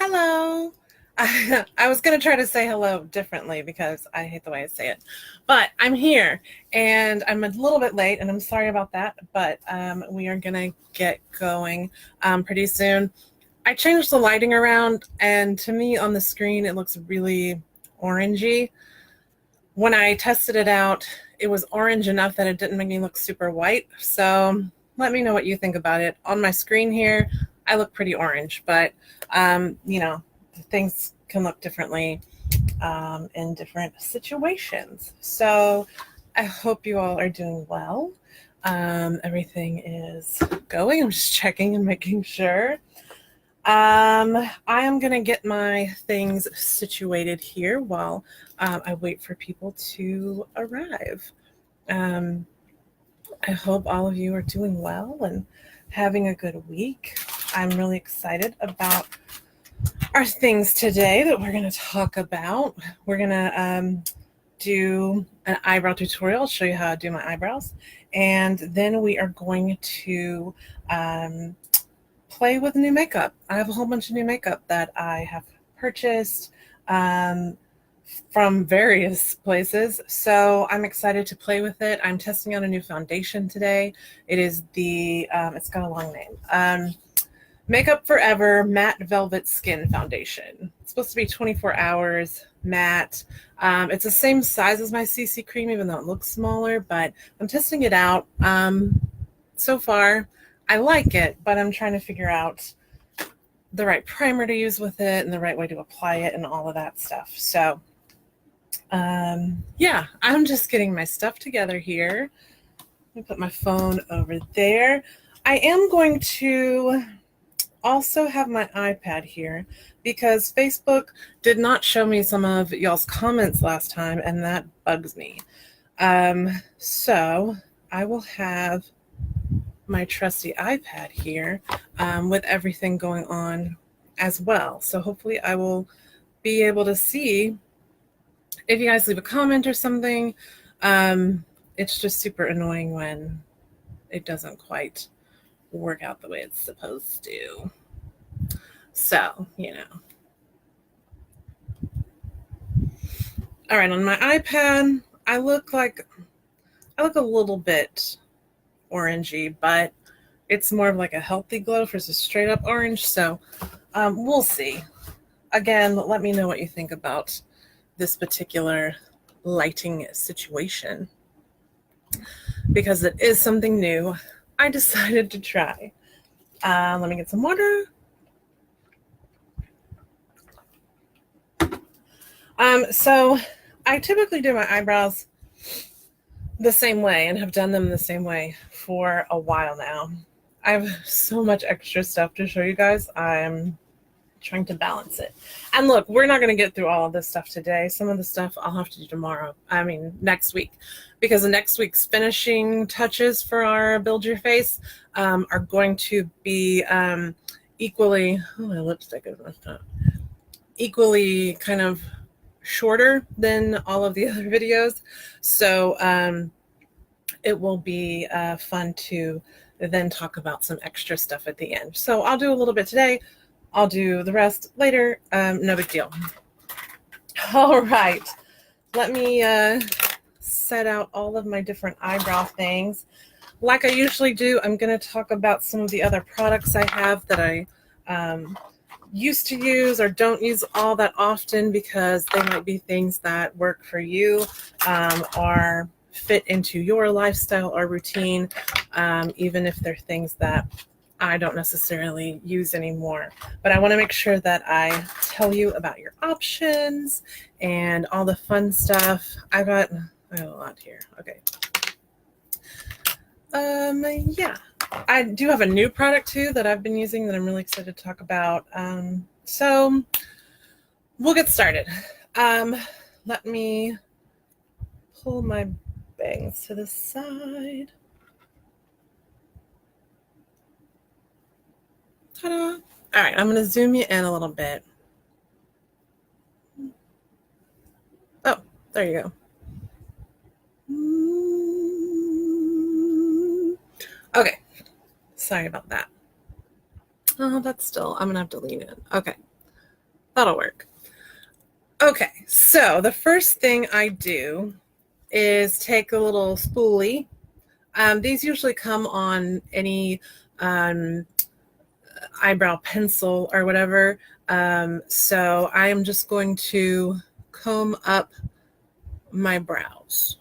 Hello. I was going to try to say hello differently because I hate the way I say it. But I'm here and I'm a little bit late and I'm sorry about that. But we are going to get going pretty soon. I changed the lighting around and to me on the screen it looks really orangey. When I tested it out, it was orange enough that it didn't make me look super white. So let me know what you think about it. On my screen here, I look pretty orange, but things can look differently in different situations. So I hope you all are doing well. Everything is going. I'm just checking and making sure. I am going to get my things situated here while I wait for people to arrive. Um, I hope all of you are doing well and having a good week. I'm really excited about our things today that we're going to talk about. We're going to do an eyebrow tutorial. I'll show you how to do my eyebrows. And then we are going to play with new makeup. I have a whole bunch of new makeup that I have purchased from various places. So I'm excited to play with it. I'm testing out a new foundation today. It is it's got a long name. Makeup Forever Matte Velvet Skin Foundation. It's supposed to be 24 hours matte. It's the same size as my CC cream, even though it looks smaller, but I'm testing it out. So far, I like it, but I'm trying to figure out the right primer to use with it and the right way to apply it and all of that stuff. So, yeah, I'm just getting my stuff together here. Let me put my phone over there. I am going to also have my iPad here because Facebook did not show me some of y'all's comments last time, and that bugs me. So I will have my trusty iPad here with everything going on as well. So hopefully I will be able to see if you guys leave a comment or something. It's just super annoying when it doesn't quite work out the way it's supposed to. So, All right, on my iPad, I look a little bit orangey, but it's more of like a healthy glow versus straight up orange. So we'll see. Again, let me know what you think about this particular lighting situation because it is something new. I decided to try. Let me get some water. So I typically do my eyebrows the same way and have done them the same way for a while now. I have so much extra stuff to show you guys. I'm trying to balance it. And look, we're not going to get through all of this stuff today. Some of the stuff I'll have to do next week, because the next week's finishing touches for our Build Your Face are going to be equally, my lipstick is messed up, equally kind of shorter than all of the other videos. So it will be fun to then talk about some extra stuff at the end. So I'll do a little bit today. I'll do the rest later. No big deal. All right. Let me set out all of my different eyebrow things. Like I usually do, I'm going to talk about some of the other products I have that I used to use or don't use all that often because they might be things that work for you or fit into your lifestyle or routine, even if they're things that I don't necessarily use anymore. But I want to make sure that I tell you about your options and all the fun stuff. I got a lot here. Okay. Yeah. I do have a new product too that I've been using that I'm really excited to talk about. So we'll get started. Let me pull my bangs to the side. Ta-da. All right, I'm going to zoom you in a little bit. Oh, there you go. Okay, sorry about that. Oh, I'm going to have to lean in. Okay. That'll work. Okay, so the first thing I do is take a little spoolie. These usually come on any eyebrow pencil or whatever. So I am just going to comb up my brows,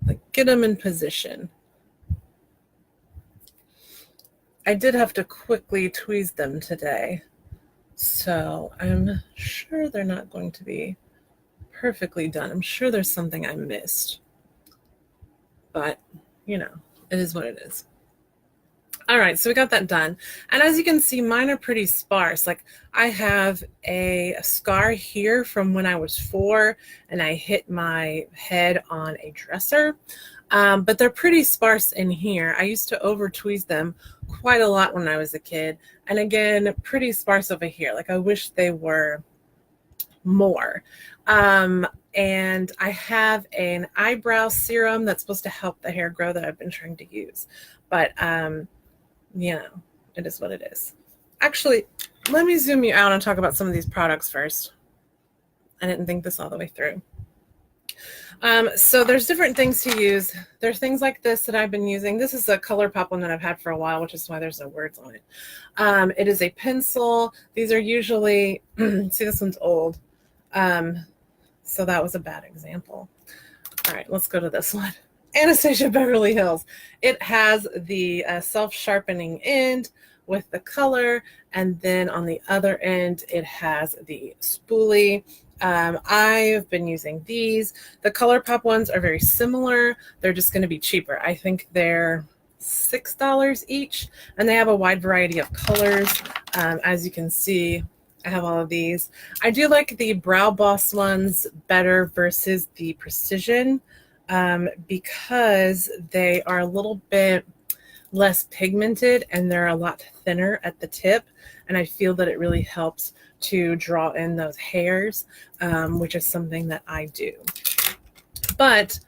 like get them in position. I did have to quickly tweeze them today, so I'm sure they're not going to be perfectly done. I'm sure there's something I missed, but you know, it is what it is. All right, so we got that done. And as you can see, mine are pretty sparse. Like I have a scar here from when I was 4 and I hit my head on a dresser. But they're pretty sparse in here. I used to over tweeze them quite a lot when I was a kid. And again, pretty sparse over here. Like I wish they were more. And I have an eyebrow serum that's supposed to help the hair grow that I've been trying to use. But you know, it is what it is. Actually, let me zoom you out and talk about some of these products first. I didn't think this all the way through. So there's different things to use. There's things like this that I've been using. This is a ColourPop one that I've had for a while, which is why there's no words on it. It is a pencil. These are usually, see, this one's old. So that was a bad example. All right, let's go to this one. Anastasia Beverly Hills. It has the self-sharpening end with the color, and then on the other end it has the spoolie. I've been using these. The ColourPop ones are very similar. They're just going to be cheaper. I think they're $6 each, and they have a wide variety of colors. As you can see, I have all of these. I do like the Brow Boss ones better versus the Precision, because they are a little bit less pigmented and they're a lot thinner at the tip, and I feel that it really helps to draw in those hairs, which is something that I do. But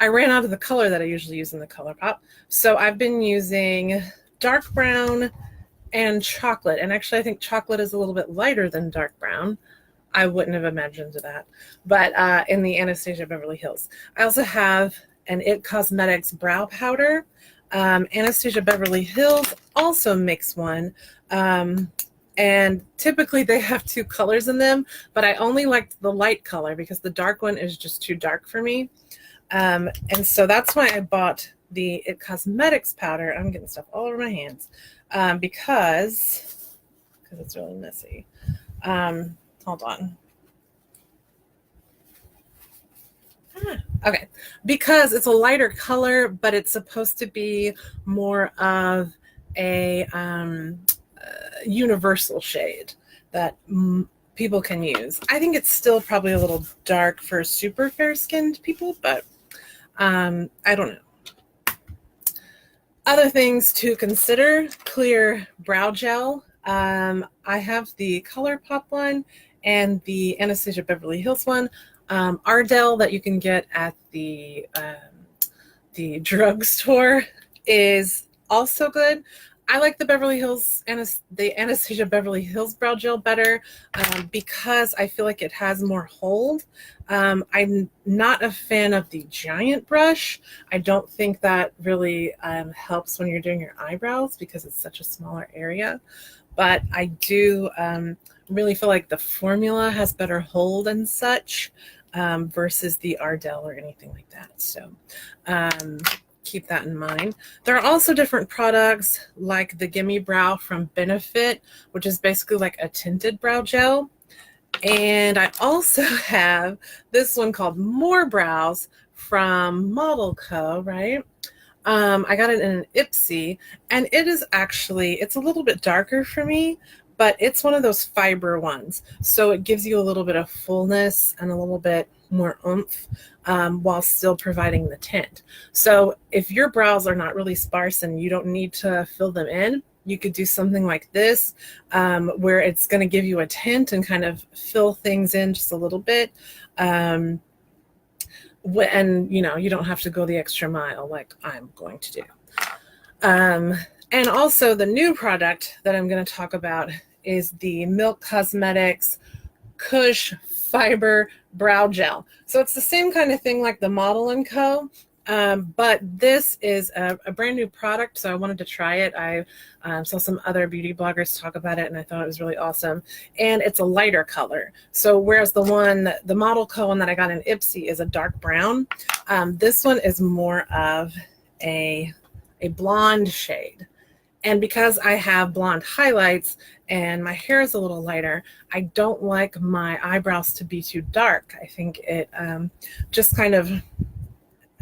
I ran out of the color that I usually use in the ColourPop, so I've been using dark brown and chocolate, and actually I think chocolate is a little bit lighter than dark brown. I wouldn't have imagined that, but in the Anastasia Beverly Hills. I also have an IT Cosmetics brow powder. Anastasia Beverly Hills also makes one, and typically they have 2 colors in them, but I only liked the light color because the dark one is just too dark for me. And so that's why I bought the IT Cosmetics powder. I'm getting stuff all over my hands because it's really messy. Hold on. Okay, because it's a lighter color, but it's supposed to be more of a universal shade that people can use. I think it's still probably a little dark for super fair-skinned people, but I don't know. Other things to consider: clear brow gel. I have the ColourPop one and the Anastasia Beverly Hills one. Ardell that you can get at the drugstore is also good. I like the Anastasia Beverly Hills brow gel better because I feel like it has more hold. I'm not a fan of the giant brush. I don't think that really helps when you're doing your eyebrows because it's such a smaller area. But I do really feel like the formula has better hold and such versus the Ardell or anything like that. So keep that in mind. There are also different products like the Gimme Brow from Benefit, which is basically like a tinted brow gel. And I also have this one called More Brows from Model Co., right? I got it in an Ipsy, and it is actually, it's a little bit darker for me, but it's one of those fiber ones. So it gives you a little bit of fullness and a little bit more oomph while still providing the tint. So if your brows are not really sparse and you don't need to fill them in, you could do something like this where it's going to give you a tint and kind of fill things in just a little bit. And you know, you don't have to go the extra mile like I'm going to do. And also the new product that I'm going to talk about is the Milk Cosmetics Kush Fiber Brow Gel. So it's the same kind of thing like the Model & Co. But this is a brand new product, so I wanted to try it. I saw some other beauty bloggers talk about it, and I thought it was really awesome. And it's a lighter color. So whereas the Model Co. one that I got in Ipsy is a dark brown, this one is more of a blonde shade. And because I have blonde highlights and my hair is a little lighter, I don't like my eyebrows to be too dark. I think it just kind of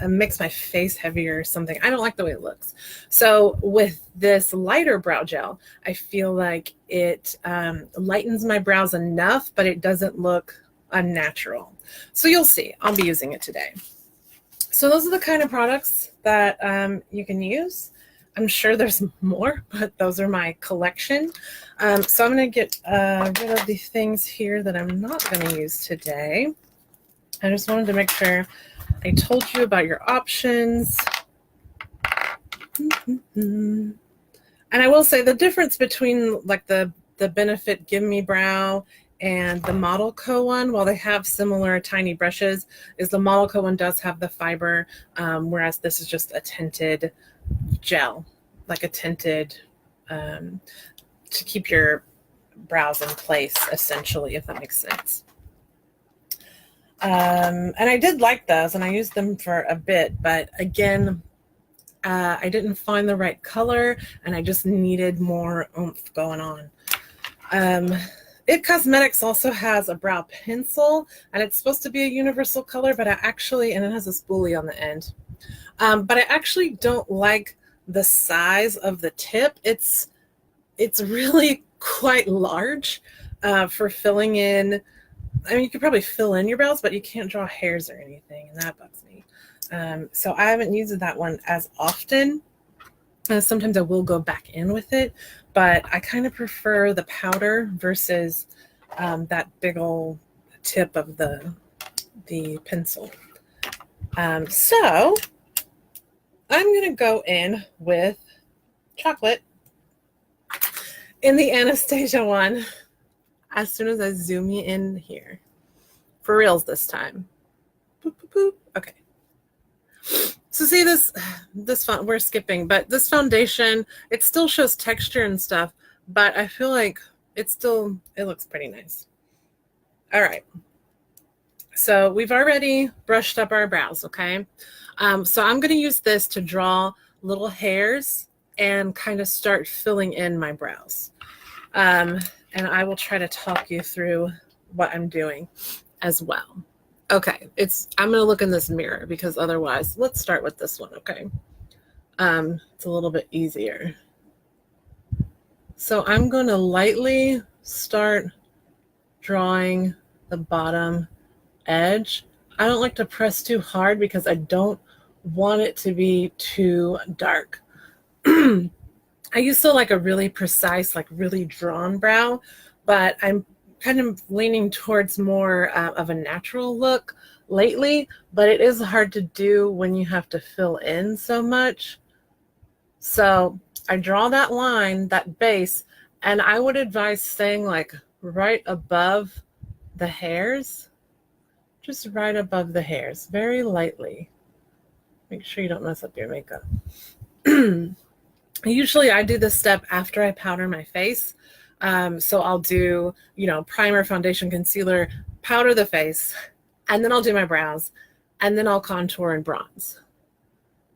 makes my face heavier or something. I don't like the way it looks. So with this lighter brow gel, I feel like it lightens my brows enough, but it doesn't look unnatural. So you'll see, I'll be using it today. So those are the kind of products that you can use. I'm sure there's more, but those are my collection. So I'm going to get rid of the things here that I'm not going to use today. I just wanted to make sure I told you about your options. And I will say the difference between like the Benefit Give Me Brow and the Model Co. one, while they have similar tiny brushes, is the Model Co. one does have the fiber, whereas this is just a tinted gel, like a tinted to keep your brows in place, essentially, if that makes sense. And I did like those, and I used them for a bit, but again, I didn't find the right color, and I just needed more oomph going on. IT Cosmetics also has a brow pencil, and it's supposed to be a universal color, but and it has a spoolie on the end. But I actually don't like the size of the tip. It's really quite large for filling in. I mean, you could probably fill in your brows, but you can't draw hairs or anything, and that bugs me. So I haven't used that one as often. Sometimes I will go back in with it, but I kind of prefer the powder versus that big old tip of the pencil. So I'm going to go in with chocolate in the Anastasia one as soon as I zoom you in here. For reals this time. Boop, boop, boop. Okay. So see this we're skipping, but this foundation, it still shows texture and stuff, but I feel like it looks pretty nice. All right. So we've already brushed up our brows, okay? So I'm going to use this to draw little hairs and kind of start filling in my brows. And I will try to talk you through what I'm doing as well. Okay, I'm going to look in this mirror because otherwise, let's start with this one, okay? It's a little bit easier. So I'm going to lightly start drawing the bottom edge. I don't like to press too hard because I don't want it to be too dark. I used to like a really precise, like really drawn brow, but I'm kind of leaning towards more of a natural look lately, but it is hard to do when you have to fill in so much. So I draw that line, that base, and I would advise staying like right above the hairs, just right above the hairs, very lightly. Make sure you don't mess up your makeup. Usually I do this step after I powder my face. So I'll do, primer, foundation, concealer, powder the face, and then I'll do my brows, and then I'll contour and bronze.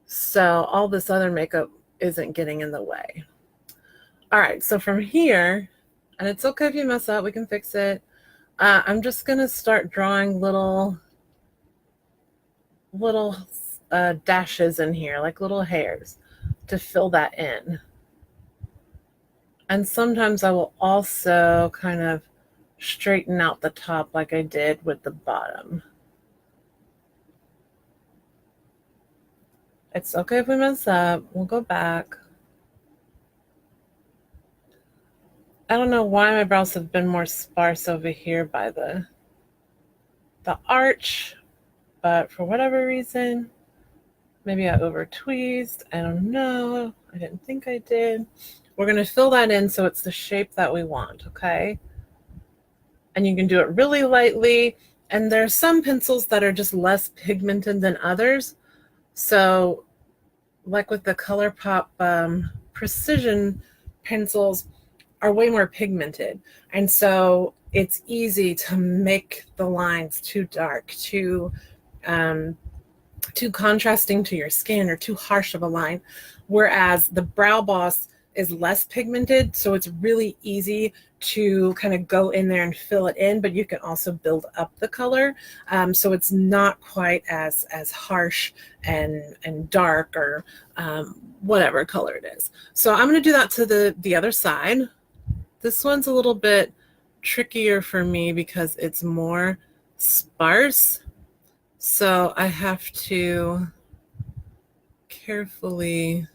So all this other makeup isn't getting in the way. All right, so from here, and it's okay if you mess up, we can fix it. I'm just going to start drawing little dashes in here, like little hairs, to fill that in. And sometimes I will also kind of straighten out the top like I did with the bottom. It's okay if we mess up. We'll go back. I don't know why my brows have been more sparse over here by the arch, but for whatever reason, maybe I over tweezed. I don't know. I didn't think I did. We're going to fill that in so it's the shape that we want, okay? and you can do it really lightly. And there's some pencils that are just less pigmented than others. So like with the ColourPop Precision pencils are way more pigmented. And so it's easy to make the lines too dark, too contrasting to your skin, or too harsh of a line. Whereas the Brow Boss is less pigmented, so it's really easy to kind of go in there and fill it in, but you can also build up the color. So it's not quite as harsh and dark, or whatever color it is. So I'm going to do that to the other side. This one's a little bit trickier for me because it's more sparse. So I have to carefully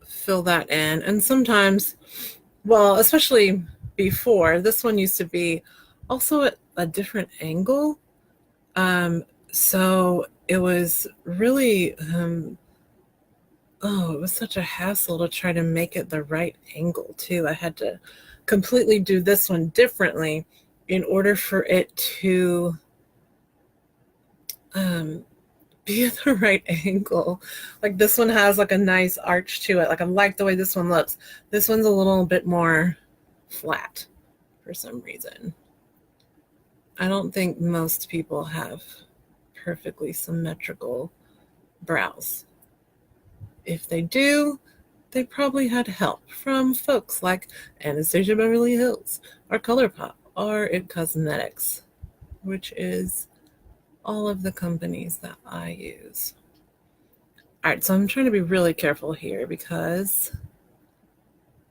fill that in. And sometimes, well, especially before, this one used to be also at a different angle. So it was really, it was such a hassle to try to make it the right angle too. I had to completely do this one differently in order for it to be at the right angle. Like this one has like a nice arch to it. Like I like the way this one looks. This one's a little bit more flat for some reason. I don't think most people have perfectly symmetrical brows. If they do, they probably had help from folks like Anastasia Beverly Hills or ColourPop or IT Cosmetics, which is all of the companies that I use. All right, so I'm trying to be really careful here because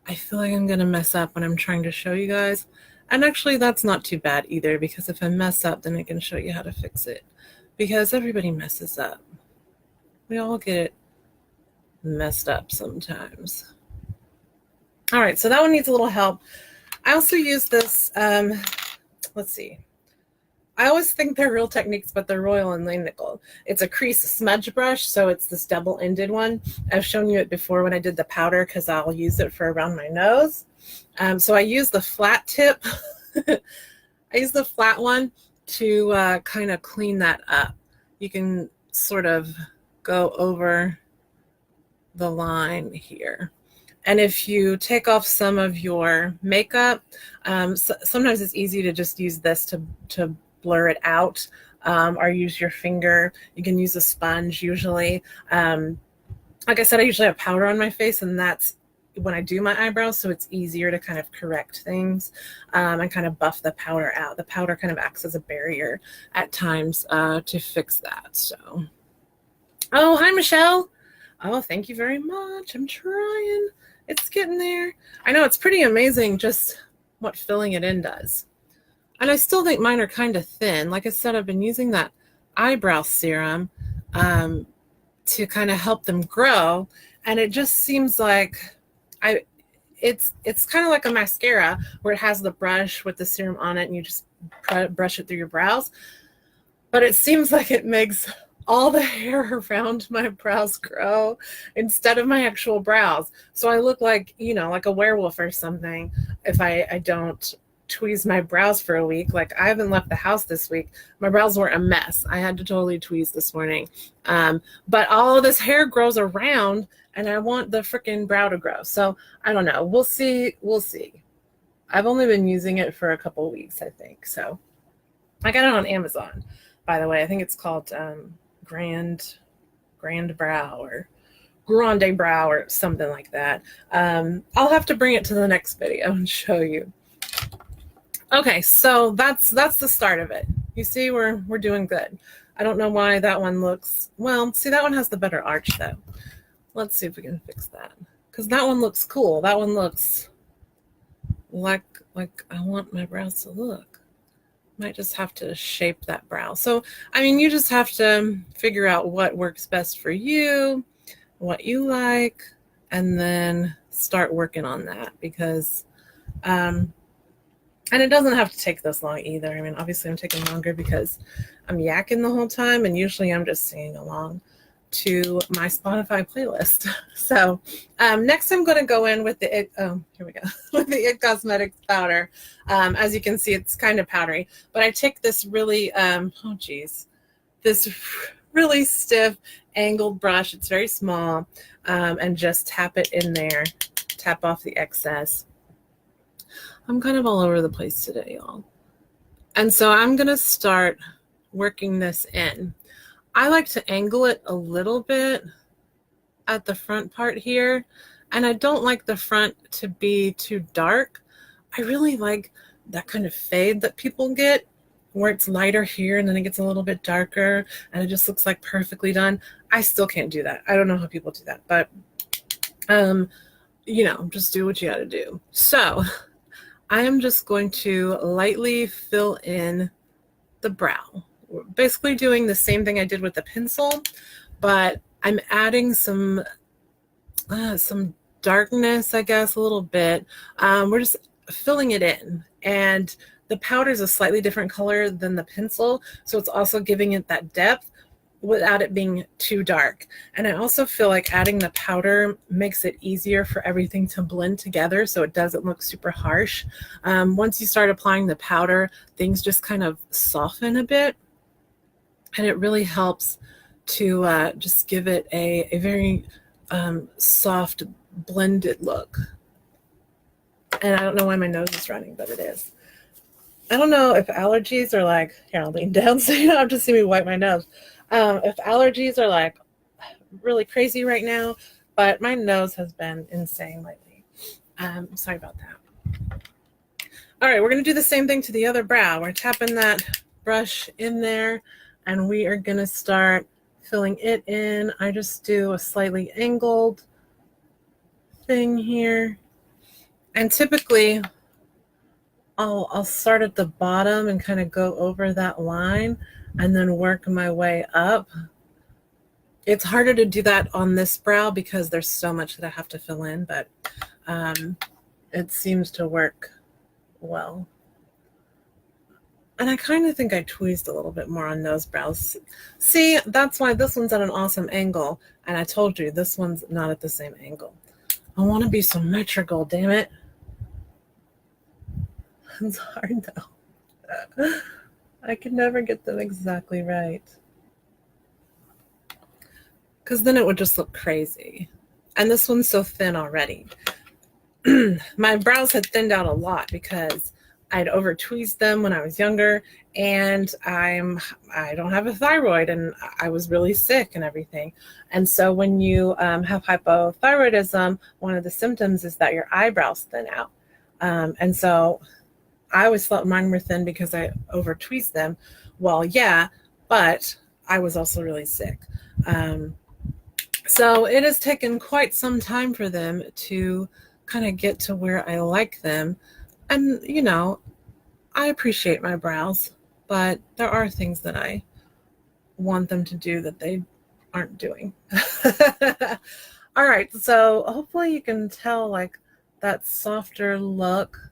I feel like I'm going to mess up when I'm trying to show you guys. And actually, that's not too bad either, because if I mess up, then I can show you how to fix it. Because everybody messes up. We all get messed up sometimes. All right, so that one needs a little help. I also use this, let's see. I always think they're Real Techniques, but they're Royal and Langnickel. It's a crease smudge brush, so it's this double-ended one. I've shown you it before when I did the powder because I'll use it for around my nose. So I use the flat tip. I use the flat one to kind of clean that up. You can sort of go over the line here. And if you take off some of your makeup, sometimes it's easy to just use this to blur it out, or use your finger. You can use a sponge usually. Like I said, I usually have powder on my face, and that's when I do my eyebrows, so it's easier to kind of correct things and kind of buff the powder out. The powder kind of acts as a barrier at times to fix that. So, oh, hi, Michelle. Oh, thank you very much. I'm trying. It's getting there. I know it's pretty amazing just what filling it in does. And I still think mine are kind of thin. Like I said, I've been using that eyebrow serum to kind of help them grow. And it just seems like it's kind of like a mascara where it has the brush with the serum on it and you just brush it through your brows. But it seems like it makes all the hair around my brows grow instead of my actual brows. So I look like, like a werewolf or something if I don't tweeze my brows for a week. Like I haven't left the house this week. My brows were a mess. I had to totally tweeze this morning. But all of this hair grows around and I want the freaking brow to grow. So I don't know. We'll see. We'll see. I've only been using it for a couple of weeks, I think. So I got it on Amazon, by the way. I think it's called Grand Brow or Grande Brow or something like that. I'll have to bring it to the next video and show you. Okay, so that's the start of it. You see, we're doing good. I don't know why that one looks, well, see, that one has the better arch though. Let's see if we can fix that, because that one looks cool. That one looks like I want my brows to look. Might just have to shape that brow. So, I mean, you just have to figure out what works best for you, what you like, and then start working on that, because and it doesn't have to take this long either. I mean, obviously I'm taking longer because I'm yakking the whole time, and usually I'm just singing along. to my Spotify playlist. So next I'm going to go in with the here we go, with the IT Cosmetics powder. As you can see, it's kind of powdery, but I take this really this really stiff angled brush. It's very small, and just tap it in there, tap off the excess. I'm kind of all over the place today, y'all. And so I'm going to start working this in. I like to angle it a little bit at the front part here, and I don't like the front to be too dark. I really like that kind of fade that people get, where it's lighter here and then it gets a little bit darker and it just looks like perfectly done. I still can't do that. I don't know how people do that, but you know, just do what you got to do. So I am just going to lightly fill in the brow. We're basically doing the same thing I did with the pencil, but I'm adding some darkness, I guess, a little bit. We're just filling it in, and the powder is a slightly different color than the pencil, so it's also giving it that depth without it being too dark. And I also feel like adding the powder makes it easier for everything to blend together so it doesn't look super harsh. Once you start applying the powder, things just kind of soften a bit, and it really helps to just give it a very soft, blended look. And I don't know why my nose is running, but it is. I don't know if allergies are like, here, I'll lean down so you don't have to see me wipe my nose. If allergies are like really crazy right now, but my nose has been insane lately. Sorry about that. All right, we're going to do the same thing to the other brow. We're tapping that brush in there, and we are going to start filling it in. I just do a slightly angled thing here. And typically, I'll start at the bottom and kind of go over that line and then work my way up. It's harder to do that on this brow because there's so much that I have to fill in, but it seems to work well. And I kind of think I tweezed a little bit more on those brows. See, that's why this one's at an awesome angle. And I told you, this one's not at the same angle. I want to be symmetrical, damn it. It's hard though. I can never get them exactly right. Because then it would just look crazy. And this one's so thin already. My brows had thinned out a lot because I'd over tweezed them when I was younger, and I don't have a thyroid, and I was really sick and everything. And so when you have hypothyroidism, one of the symptoms is that your eyebrows thin out. And so I always thought mine were thin because I over tweezed them. Well, yeah, but I was also really sick. So it has taken quite some time for them to kind of get to where I like them. And, you know, I appreciate my brows, but there are things that I want them to do that they aren't doing. All right, so hopefully you can tell like that softer look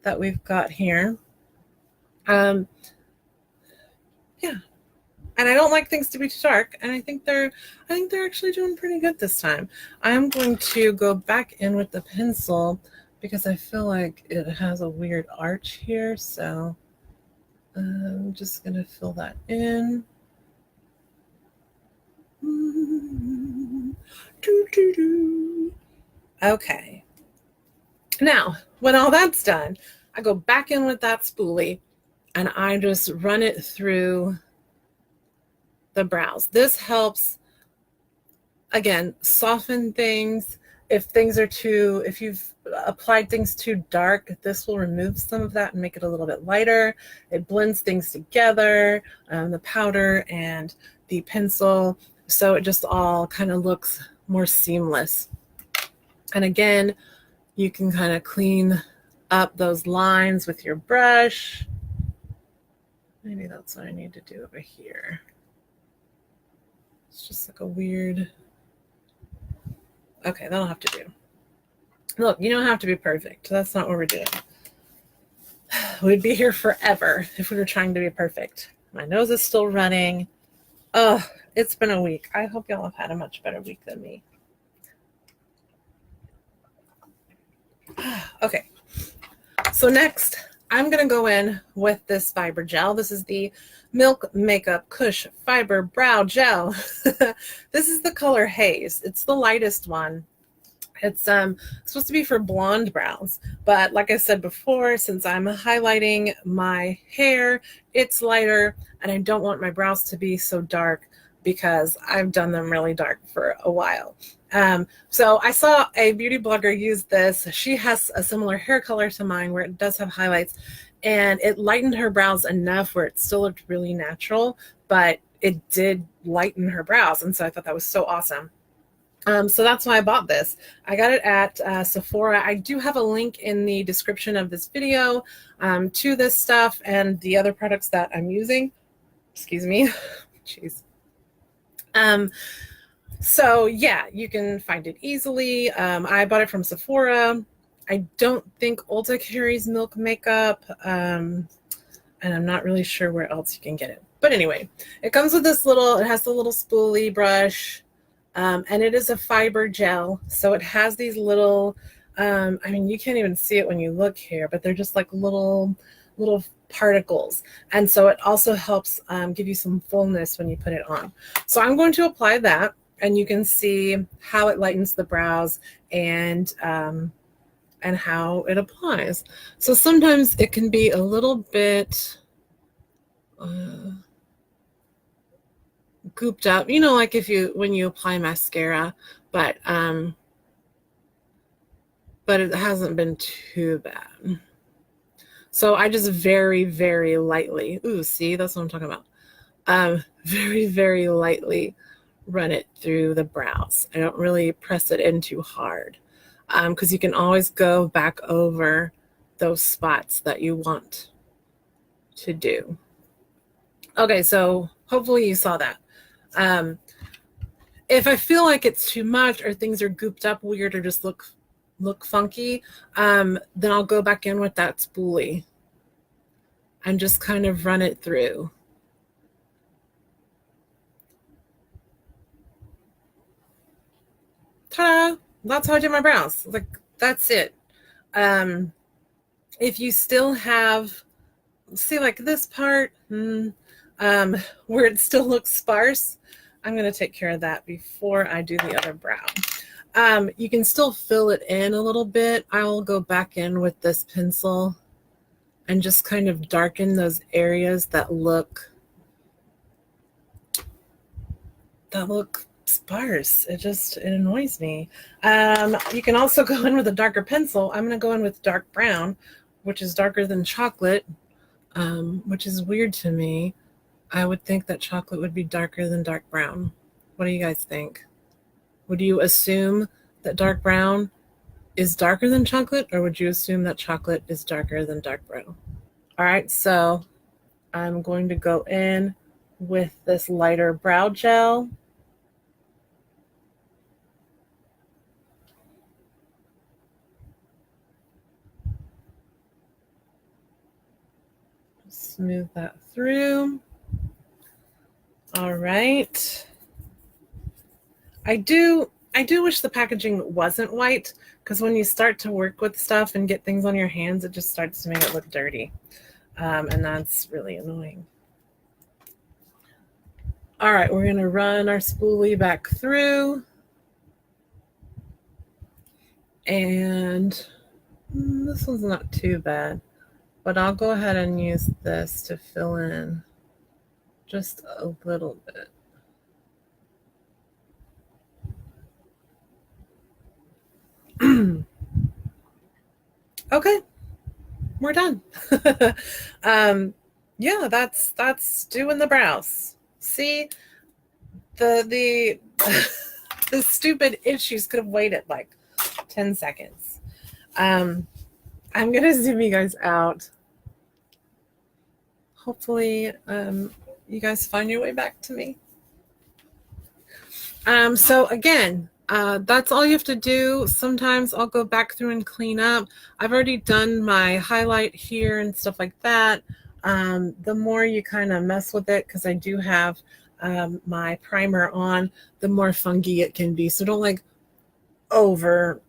that we've got here. Yeah. And I don't like things to be too dark, and I think they're actually doing pretty good this time. I'm going to go back in with the pencil because I feel like it has a weird arch here, so I'm just gonna fill that in. Okay. Now, when all that's done, I go back in with that spoolie and I just run it through the brows. This helps, again, soften things. If you've applied things too dark, this will remove some of that and make it a little bit lighter. It blends things together, the powder and the pencil, so it just all kind of looks more seamless. And again, you can kind of clean up those lines with your brush. Maybe that's what I need to do over here. It's just like a weird... Okay, that'll have to do. Look, you don't have to be perfect. That's not what we're doing. We'd be here forever if we were trying to be perfect. My nose is still running. It's been a week. I hope y'all have had a much better week than me. Okay, so next I'm gonna go in with this fiber gel. This is the Milk Makeup Kush Fiber Brow Gel. This is the color Haze. It's the lightest one. It's supposed to be for blonde brows, but like I said before, since I'm highlighting my hair, it's lighter, and I don't want my brows to be so dark because I've done them really dark for a while. So I saw a beauty blogger use this. She has a similar hair color to mine where it does have highlights, and it lightened her brows enough where it still looked really natural, but it did lighten her brows, and so I thought that was so awesome. So that's why I bought this. I got it at Sephora. I do have a link in the description of this video to this stuff and the other products that I'm using. Excuse me. Jeez. So yeah, you can find it easily. I bought it from Sephora. I don't think Ulta carries Milk Makeup, and I'm not really sure where else you can get it. But anyway, it comes with this it has the little spoolie brush. And it is a fiber gel, so it has these little, I mean, you can't even see it when you look here, but they're just like little particles. And so it also helps give you some fullness when you put it on. So I'm going to apply that, and you can see how it lightens the brows and how it applies. So sometimes it can be a little bit gooped up, you know, like when you apply mascara, but it hasn't been too bad. So I just very, very lightly, see, that's what I'm talking about. Very, very lightly run it through the brows. I don't really press it in too hard, because you can always go back over those spots that you want to do. Okay, so hopefully you saw that. If I feel like it's too much or things are gooped up weird or just look funky, then I'll go back in with that spoolie and just kind of run it through. Ta-da! That's how I do my brows. Like, that's it. If you still have, see, like this part, where it still looks sparse, I'm going to take care of that before I do the other brow. You can still fill it in a little bit. I'll go back in with this pencil and just kind of darken those areas that look sparse. It annoys me. You can also go in with a darker pencil. I'm going to go in with dark brown, which is darker than chocolate, which is weird to me. I would think that chocolate would be darker than dark brown. What do you guys think? Would you assume that dark brown is darker than chocolate, or would you assume that chocolate is darker than dark brown? All right, so I'm going to go in with this lighter brow gel. Smooth that through. All right. I do wish the packaging wasn't white, because when you start to work with stuff and get things on your hands, it just starts to make it look dirty. And that's really annoying. All right, we're going to run our spoolie back through. And this one's not too bad, but I'll go ahead and use this to fill in just a little bit. Okay, we're done. Yeah, that's doing the brows. See, the the stupid issues could have waited like 10 seconds. I'm gonna zoom you guys out. Hopefully, you guys find your way back to me. So again, that's all you have to do. Sometimes I'll go back through and clean up. I've already done my highlight here and stuff like that. The more you kind of mess with it, because I do have my primer on, the more funky it can be. So don't like over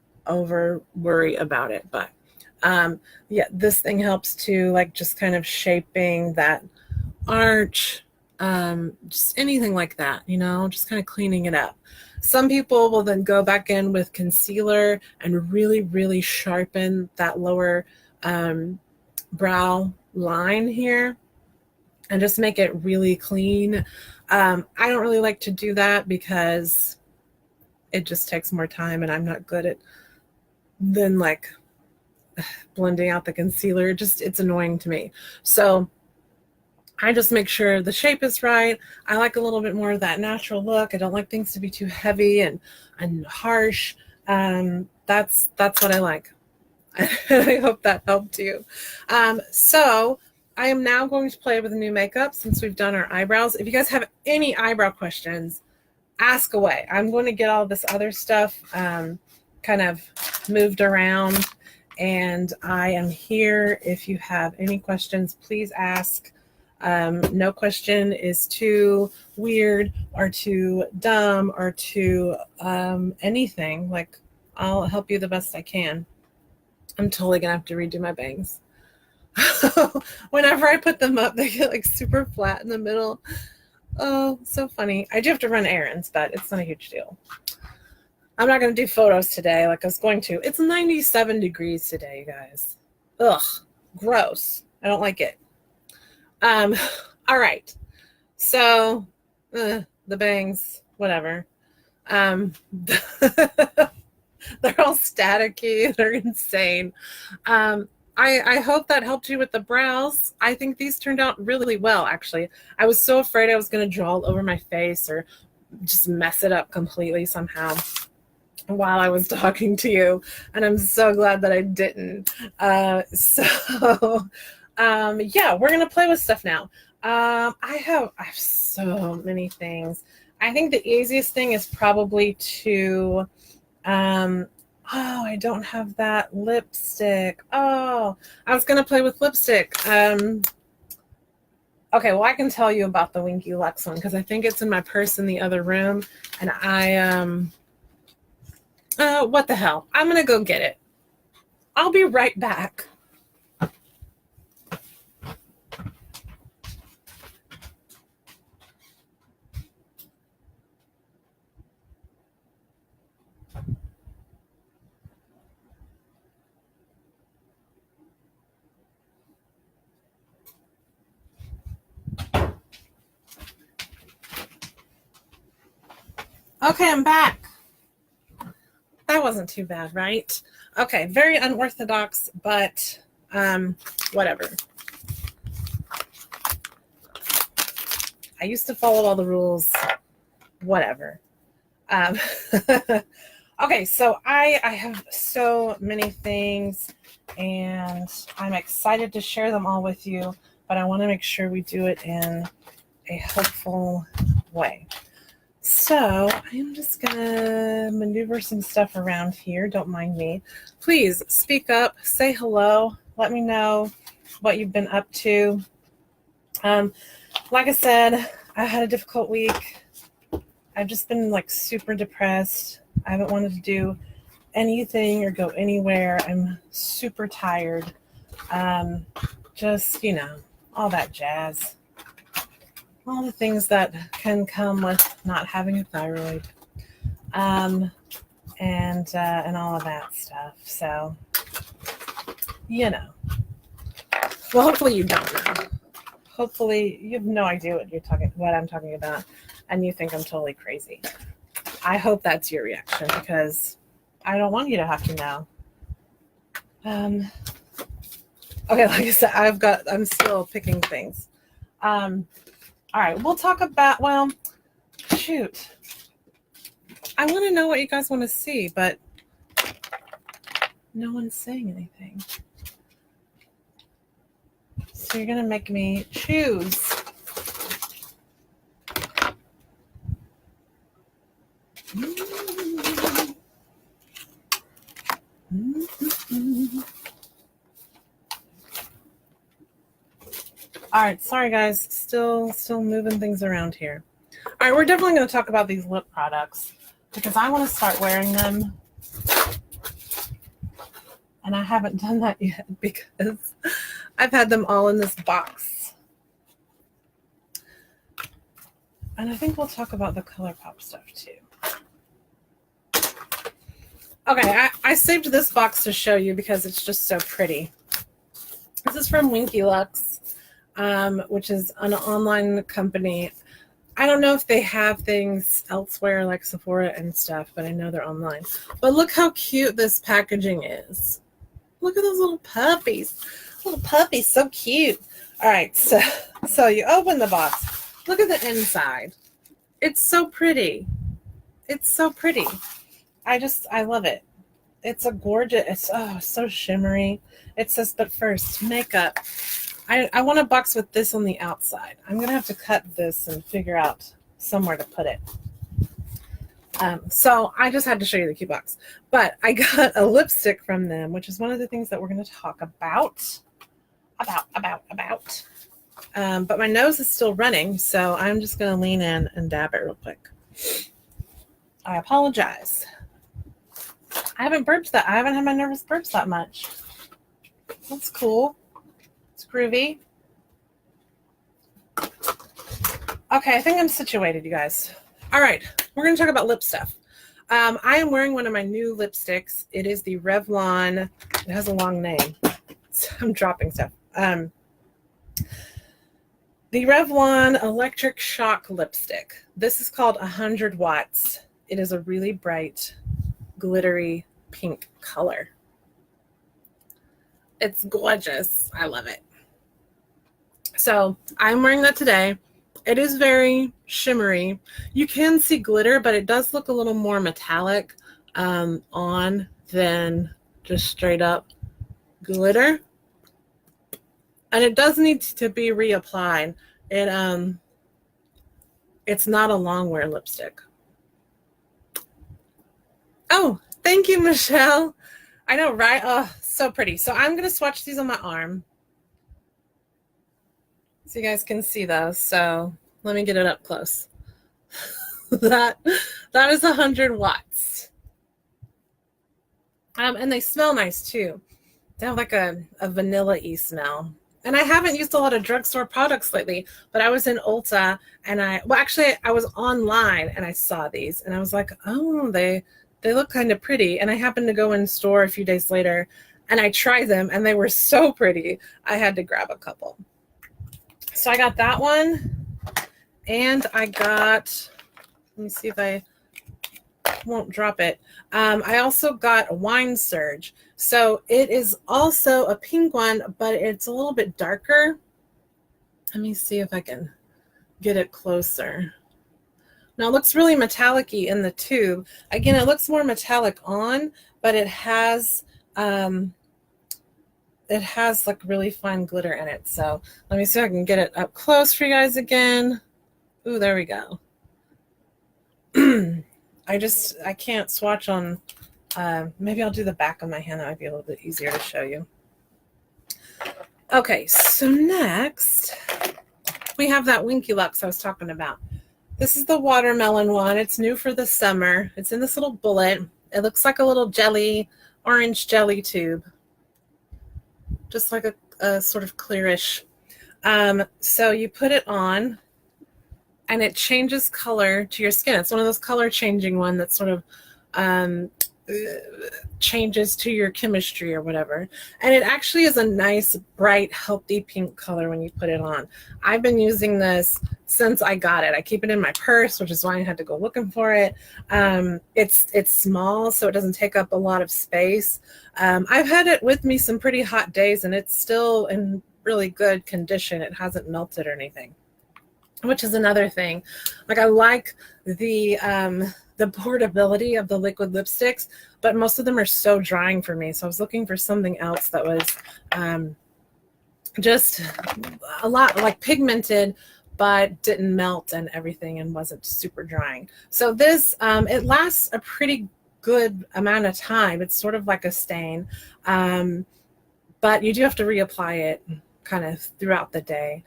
worry about it. But yeah, this thing helps to like just kind of shaping that arch, just anything like that, you know, just kind of cleaning it up. Some people will then go back in with concealer and really sharpen that lower brow line here and just make it really clean. I don't really like to do that because it just takes more time and I'm not good at then like blending out the concealer. It's annoying to me. So I just make sure the shape is right. I like a little bit more of that natural look. I don't like things to be too heavy and harsh. That's what I like. I hope that helped you. So I am now going to play with the new makeup since we've done our eyebrows. If you guys have any eyebrow questions, ask away. I'm going to get all this other stuff kind of moved around, and I am here. If you have any questions, please ask. No question is too weird or too dumb or too anything. Like, I'll help you the best I can. I'm totally gonna have to redo my bangs. Whenever I put them up, they get like super flat in the middle. Oh, so funny. I do have to run errands, but it's not a huge deal. I'm not going to do photos today like I was going to. It's 97 degrees today, you guys. Ugh, gross. I don't like it. All right. So, the bangs, whatever. They're all staticky. They're insane. I hope that helped you with the brows. I think these turned out really well, actually. I was so afraid I was going to draw all over my face or just mess it up completely somehow while I was talking to you, and I'm so glad that I didn't. Yeah, we're going to play with stuff now. I have so many things. I think the easiest thing is probably to oh, I don't have that lipstick. Oh, I was going to play with lipstick. Okay, well, I can tell you about the Winky Lux one because I think it's in my purse in the other room. And what the hell? I'm going to go get it. I'll be right back. Okay, I'm back. That wasn't too bad, right? Okay, very unorthodox, but whatever. I used to follow all the rules. Whatever. Okay, so I have so many things, and I'm excited to share them all with you, but I want to make sure we do it in a helpful way. So I'm just going to maneuver some stuff around here. Don't mind me. Please speak up, say hello, let me know what you've been up to. Like I said, I had a difficult week. I've just been like super depressed. I haven't wanted to do anything or go anywhere. I'm super tired. Just, you know, all that jazz. All the things that can come with not having a thyroid, and all of that stuff. So, you know. Well, hopefully you don't know. Hopefully you have no idea what I'm talking about, and you think I'm totally crazy. I hope that's your reaction because I don't want you to have to know. Okay, like I said, I'm still picking things. All right, we'll talk about, well, shoot. I want to know what you guys want to see, but no one's saying anything. So you're going to make me choose. All right, sorry guys, still moving things around here. All right, we're definitely going to talk about these lip products because I want to start wearing them. And I haven't done that yet because I've had them all in this box. And I think we'll talk about the ColourPop stuff too. Okay, I saved this box to show you because it's just so pretty. This is from Winky Lux, which is an online company. I don't know if they have things elsewhere like Sephora and stuff, but I know they're online. But look how cute this packaging is. Look at those little puppies. Little puppies, so cute. All right, so you open the box. Look at the inside. It's so pretty. It's so pretty. I love it. It's a gorgeous, it's so shimmery. It says, but first, makeup. I want a box with this on the outside. I'm going to have to cut this and figure out somewhere to put it. So I just had to show you the cute box. But I got a lipstick from them, which is one of the things that we're going to talk about. But my nose is still running, so I'm just going to lean in and dab it real quick. I apologize. I haven't had my nervous burps that much. That's cool. It's groovy. Okay, I think I'm situated, you guys. All right, we're going to talk about lip stuff. I am wearing one of my new lipsticks. It is the Revlon. It has a long name. I'm dropping stuff. The Revlon Electric Shock Lipstick. This is called 100 Watts. It is a really bright, glittery pink color. It's gorgeous. I love it. So I'm wearing that today. It is very shimmery. You can see glitter, but it does look a little more metallic on than just straight up glitter. And it does need to be reapplied. It's not a long wear lipstick. Oh, thank you, Michelle. I know, right? Oh, so pretty. So I'm going to swatch these on my arm so you guys can see those. So let me get it up close. that is 100 watts. And they smell nice too. They have like a vanilla-y smell. And I haven't used a lot of drugstore products lately, but I was in Ulta and I was online and I saw these and I was like, oh, they look kind of pretty. And I happened to go in store a few days later and I tried them and they were so pretty. I had to grab a couple. So I got that one and I got, let me see if I won't drop it. I also got a Wine Surge. So it is also a pink one, but it's a little bit darker. Let me see if I can get it closer. Now it looks really metallic-y in the tube. Again, it looks more metallic on, but it has like really fine glitter in it. So let me see if I can get it up close for you guys again. Ooh, there we go. I can't swatch on, maybe I'll do the back of my hand. That might be a little bit easier to show you. Okay, so next we have that Winky Lux I was talking about. This is the watermelon one. It's new for the summer. It's in this little bullet. It looks like a little orange jelly tube. Just like a sort of clearish. So you put it on and it changes color to your skin. It's one of those color changing one that sort of changes to your chemistry or whatever. And it actually is a nice, bright, healthy pink color when you put it on. I've been using this since I got it. I keep it in my purse, which is why I had to go looking for it. It's small, so it doesn't take up a lot of space. I've had it with me some pretty hot days, and it's still in really good condition. It hasn't melted or anything, which is another thing. Like, I like the portability of the liquid lipsticks, but most of them are so drying for me. So I was looking for something else that was just a lot like pigmented, but didn't melt and everything and wasn't super drying. So this, it lasts a pretty good amount of time. It's sort of like a stain, but you do have to reapply it kind of throughout the day.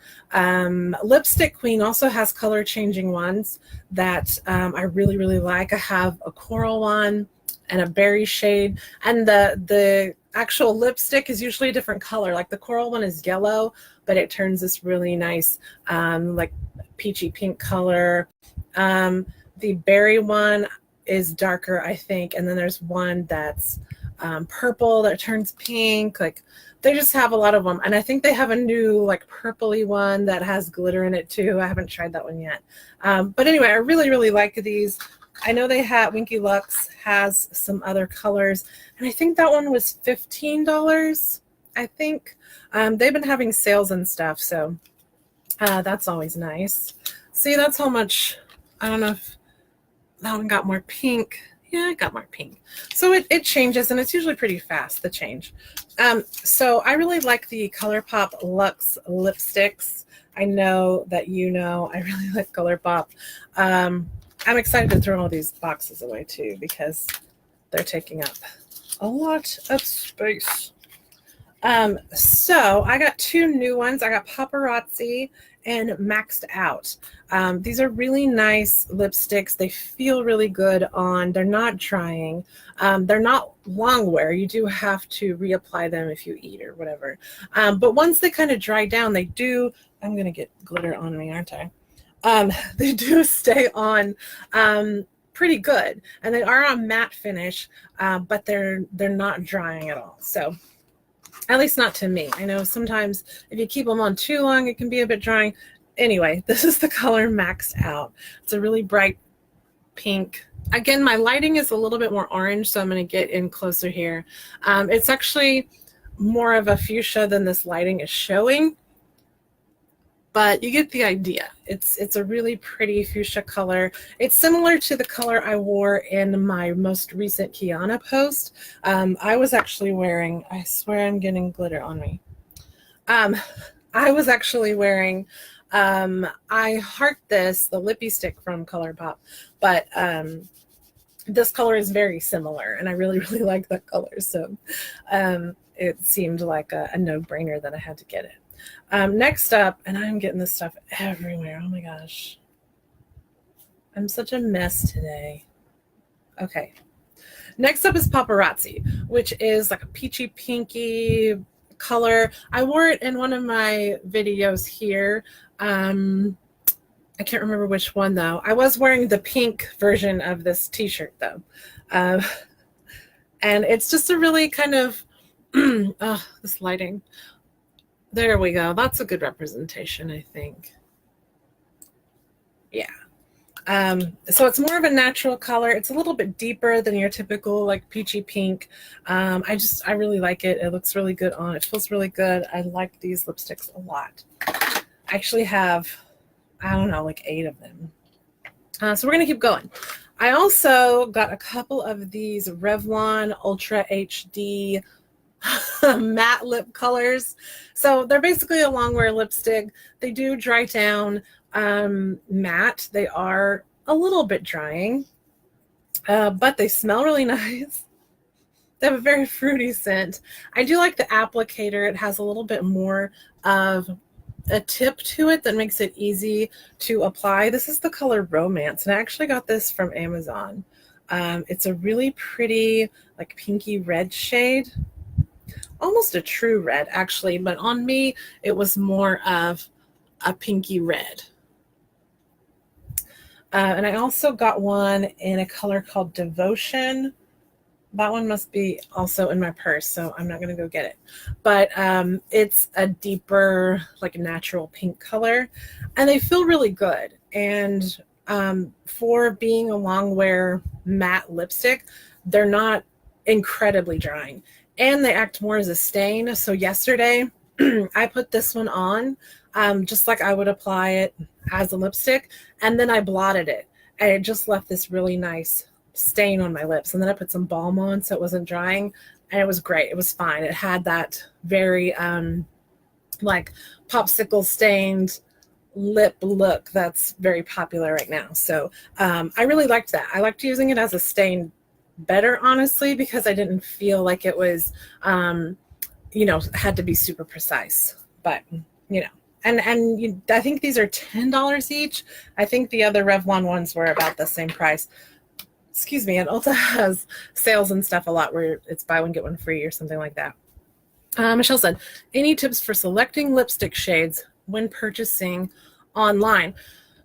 Lipstick Queen also has color changing ones that I really, really like. I have a coral one and a berry shade, and the actual lipstick is usually a different color. Like the coral one is yellow, but it turns this really nice like peachy pink color. The berry one is darker, I think, and then there's one that's purple that turns pink. Like they just have a lot of them, and I think they have a new like purpley one that has glitter in it too. I haven't tried that one yet, but anyway, I really, really like these. I know they have Winky Lux has some other colors, and I think that one was $15. I think they've been having sales and stuff, so that's always nice. See, that's how much. I don't know if that one got more pink. Yeah, it got more pink. So it changes, and it's usually pretty fast, the change. So I really like the ColourPop Luxe lipsticks. I know that you know I really like ColourPop. I'm excited to throw all these boxes away too because they're taking up a lot of space. So I got two new ones. I got Paparazzi and Maxed Out. These are really nice lipsticks. They feel really good on. They're not drying. They're not long wear. You do have to reapply them if you eat or whatever. But once they kind of dry down, they do. I'm going to get glitter on me, aren't I? They do stay on pretty good, and they are a matte finish, but they're not drying at all. So at least not to me. I know sometimes if you keep them on too long, it can be a bit drying. Anyway, this is the color Maxed Out. It's a really bright pink. Again, my lighting is a little bit more orange, so I'm going to get in closer here. It's actually more of a fuchsia than this lighting is showing, but you get the idea. It's a really pretty fuchsia color. It's similar to the color I wore in my most recent Kiana post. I was actually wearing, I swear I'm getting glitter on me. I was actually wearing, I heart this, the lippy stick from ColourPop, but this color is very similar, and I really, really like that color. So it seemed like a no-brainer that I had to get it. Next up, and I'm getting this stuff everywhere. Oh my gosh. I'm such a mess today. Okay. Next up is Paparazzi, which is like a peachy pinky color. I wore it in one of my videos here. I can't remember which one though. I was wearing the pink version of this t-shirt though. And it's just a really kind of, oh, this lighting. There we go. That's a good representation, I think. Yeah. So it's more of a natural color. It's a little bit deeper than your typical like peachy pink. I really like it. It looks really good on. It feels really good. I like these lipsticks a lot. I actually have, I don't know, like 8 of them. So we're going to keep going. I also got a couple of these Revlon Ultra HD matte lip colors. So they're basically a long wear lipstick. They do dry down matte. They are a little bit drying, but they smell really nice. They have a very fruity scent. I do like the applicator. It has a little bit more of a tip to it that makes it easy to apply. This is the color Romance, and I actually got this from Amazon. It's a really pretty like pinky red shade. Almost a true red actually, but on me it was more of a pinky red. And I also got one in a color called Devotion. That one must be also in my purse, so I'm not going to go get it. But it's a deeper, like natural pink color, and they feel really good. And for being a long wear matte lipstick, they're not incredibly drying. And they act more as a stain. So yesterday, I put this one on just like I would apply it as a lipstick, and then I blotted it, and it just left this really nice stain on my lips. And then I put some balm on so it wasn't drying, and it was great. It was fine. It had that very like popsicle stained lip look that's very popular right now. So I really liked that. I liked using it as a stain better, honestly, because I didn't feel like it was you know, had to be super precise. but you know, and I think these are $10 each. I think the other Revlon ones were about the same price. Excuse me. And Ulta has sales and stuff a lot where it's buy one get one free or something like that. Michelle said, any tips for selecting lipstick shades when purchasing online?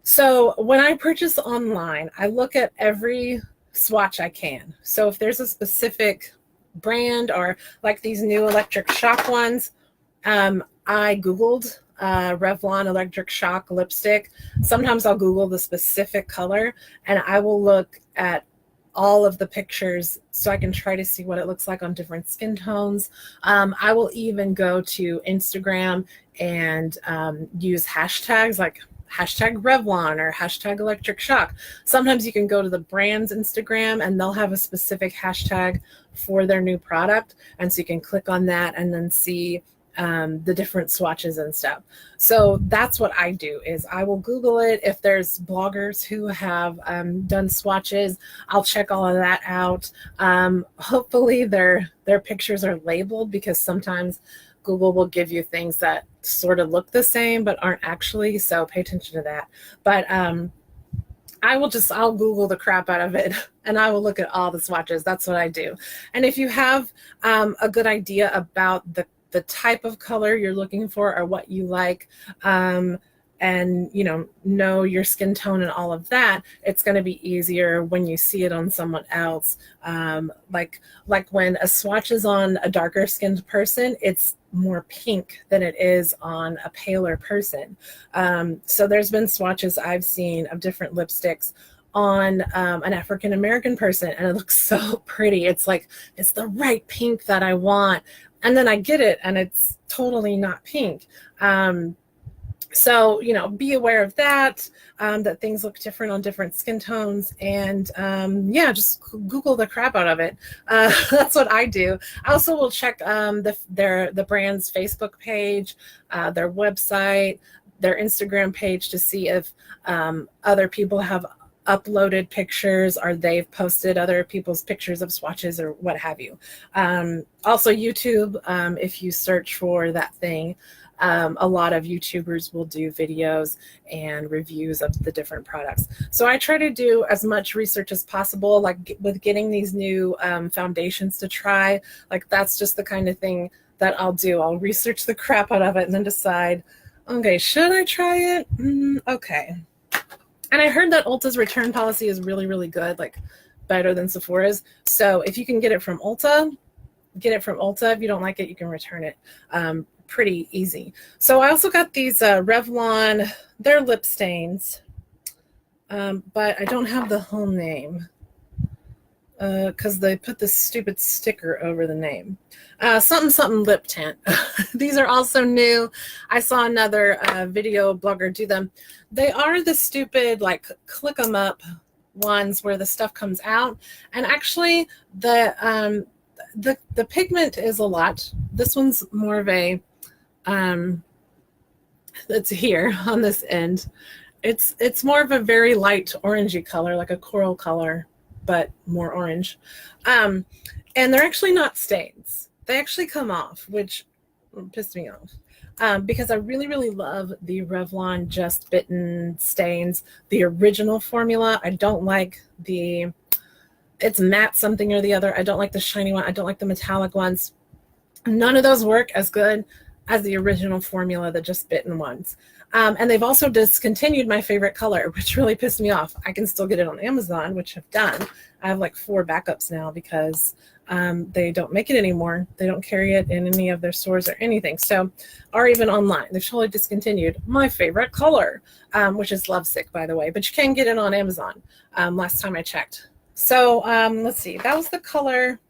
So when I purchase online, I look at every swatch I can. So if there's a specific brand or like these new Electric Shock ones, I Googled Revlon Electric Shock lipstick. Sometimes I'll Google the specific color and I will look at all of the pictures so I can try to see what it looks like on different skin tones. I will even go to Instagram and use hashtags like hashtag Revlon or hashtag Electric Shock. Sometimes you can go to the brand's Instagram and they'll have a specific hashtag for their new product. And so you can click on that and then see the different swatches and stuff. So that's what I do is I will Google it. If there's bloggers who have done swatches, I'll check all of that out. Hopefully their pictures are labeled because sometimes Google will give you things that sort of look the same but aren't actually, so pay attention to that. But I'll Google the crap out of it and I will look at all the swatches. That's what I do. And if you have a good idea about the type of color you're looking for or what you like, and know your skin tone and all of that, it's going to be easier when you see it on someone else. Like when a swatch is on a darker skinned person, it's more pink than it is on a paler person. So there's been swatches I've seen of different lipsticks on an African American person, and it looks so pretty. It's like it's the right pink that I want. And then I get it and it's totally not pink. So, be aware of that, that things look different on different skin tones. And just Google the crap out of it. That's what I do. I also will check the brand's Facebook page, their website, their Instagram page to see if other people have uploaded pictures or they've posted other people's pictures of swatches or what have you. Also YouTube, if you search for that thing, a lot of YouTubers will do videos and reviews of the different products. So I try to do as much research as possible, like with getting these new foundations to try. Like that's just the kind of thing that I'll do. I'll research the crap out of it and then decide, okay, should I try it? Okay. And I heard that Ulta's return policy is really, really good, like better than Sephora's. So if you can get it from Ulta, get it from Ulta. If you don't like it, you can return it. Pretty easy. So I also got these Revlon, they're lip stains, but I don't have the whole name because they put this stupid sticker over the name. Something lip tint. These are also new. I saw another video blogger do them. They are the stupid, like, click them up ones where the stuff comes out. And actually, the pigment is a lot. This one's more of a, it's here on this end. It's more of a very light orangey color, like a coral color, but more orange. And they're actually not stains. They actually come off, which pissed me off. Because I really, really love the Revlon Just Bitten stains, the original formula. I don't like it's matte something or the other. I don't like the shiny one. I don't like the metallic ones. None of those work as good as the original formula, the Just Bitten ones. And they've also discontinued my favorite color, which really pissed me off. I can still get it on Amazon, which I've done. I have like 4 backups now because they don't make it anymore. They don't carry it in any of their stores or anything. So, or even online. They've totally discontinued my favorite color, which is Lovesick, by the way. But you can get it on Amazon last time I checked. So let's see. That was the color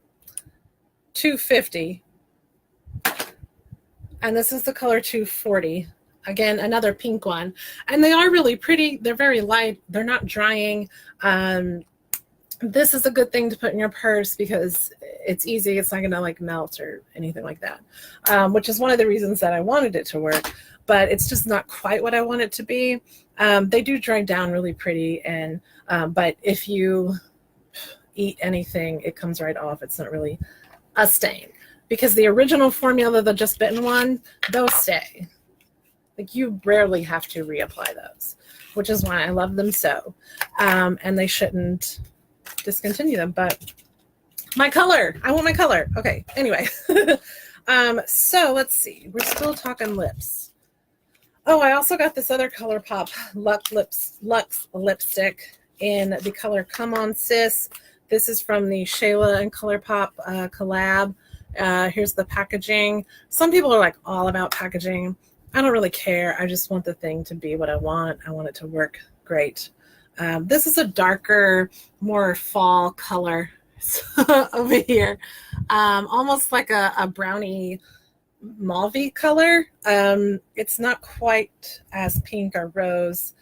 250. And this is the color 240. Again, another pink one. And they are really pretty. They're very light. They're not drying. This is a good thing to put in your purse because it's easy. It's not going to like melt or anything like that, which is one of the reasons that I wanted it to work. But it's just not quite what I want it to be. They do dry down really pretty. And but if you eat anything, it comes right off. It's not really a stain. Because the original formula, the Just Bitten one, those stay. Like you rarely have to reapply those, which is why I love them so. And they shouldn't discontinue them, but my color, I want my color. Okay, anyway. So let's see, we're still talking lips. Oh, I also got this other ColourPop Luxe lipstick in the color Come On Sis. This is from the Shayla and ColourPop collab. Here's the packaging. Some people are like all about packaging. I don't really care. I just want the thing to be what I want. I want it to work great. This is a darker, more fall color over here. Almost like a brownie mauve color. It's not quite as pink or rose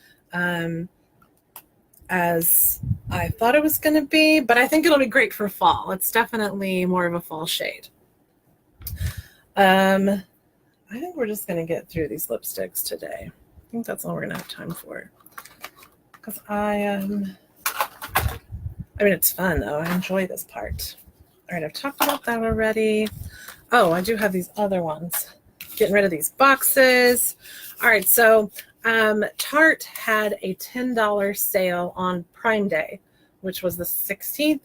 as I thought it was going to be, but I think it'll be great for fall. It's definitely more of a fall shade. I think we're just going to get through these lipsticks today. I think that's all we're going to have time for. Because I mean, it's fun though. I enjoy this part. All right, I've talked about that already. Oh, I do have these other ones. Getting rid of these boxes. All right, so Tarte had a $10 sale on Prime Day, which was the 16th.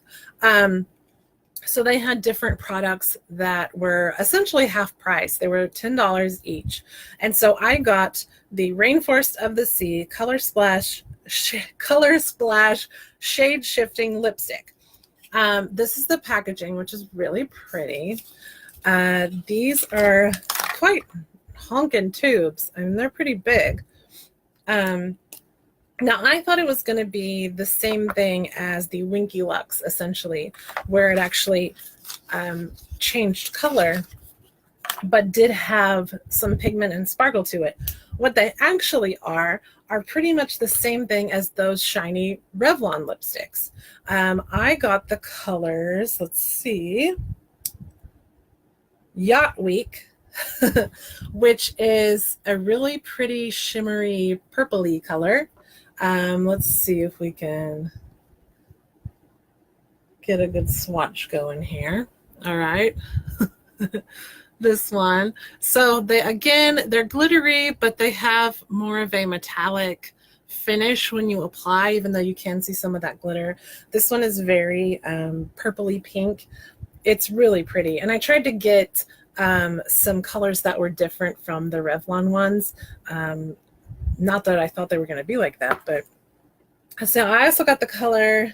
So they had different products that were essentially half price. They were $10 each. And so I got the Rainforest of the Sea Color Splash Shade Shifting Lipstick. This is the packaging, which is really pretty. These are quite honking tubes. I mean, they're pretty big. Now, I thought it was going to be the same thing as the Winky Lux, essentially, where it actually changed color, but did have some pigment and sparkle to it. What they actually are pretty much the same thing as those shiny Revlon lipsticks. I got the colors, let's see, Yacht Week, which is a really pretty shimmery purpley color. Let's see if we can get a good swatch going here. All right. This one. So they're glittery, but they have more of a metallic finish when you apply, even though you can see some of that glitter. This one is very purpley pink. It's really pretty. And I tried to get some colors that were different from the Revlon ones. Not that I thought they were going to be like that, but so I also got the color